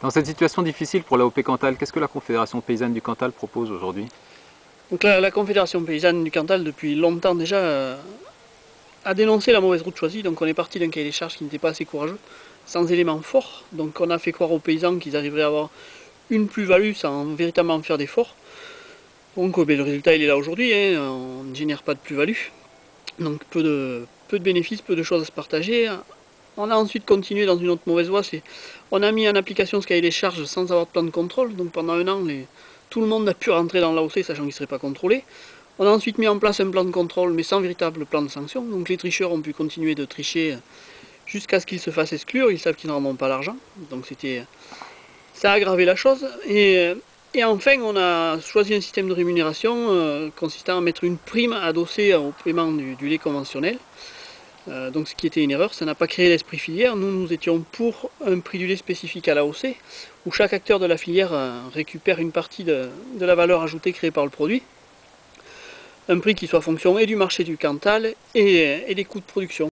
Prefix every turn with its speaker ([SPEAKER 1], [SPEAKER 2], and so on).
[SPEAKER 1] Dans cette situation difficile pour l'AOP Cantal, qu'est-ce que la Confédération paysanne du Cantal propose aujourd'hui?
[SPEAKER 2] Donc la Confédération paysanne du Cantal, depuis longtemps déjà, a dénoncé la mauvaise route choisie. Donc on est parti d'un cahier des charges qui n'était pas assez courageux, sans éléments forts. Donc on a fait croire aux paysans qu'ils arriveraient à avoir une plus-value sans véritablement faire d'efforts. Donc le résultat il est là aujourd'hui, hein, on ne génère pas de plus-value. Donc peu de bénéfices, peu de choses à se partager. On a ensuite continué dans une autre mauvaise voie, on a mis en application ce cahier des charges sans avoir de plan de contrôle. Donc pendant un an, tout le monde a pu rentrer dans l'AOC sachant qu'il ne serait pas contrôlé. On a ensuite mis en place un plan de contrôle mais sans véritable plan de sanction. Donc les tricheurs ont pu continuer de tricher jusqu'à ce qu'ils se fassent exclure. Ils savent qu'ils n'en auront pas l'argent. Donc ça a aggravé la chose. Et enfin, on a choisi un système de rémunération consistant à mettre une prime adossée au paiement du lait conventionnel. Donc ce qui était une erreur, ça n'a pas créé l'esprit filière. Nous étions pour un prix du lait spécifique à l'AOC, où chaque acteur de la filière récupère une partie de la valeur ajoutée créée par le produit. Un prix qui soit fonction et du marché du Cantal et des coûts de production.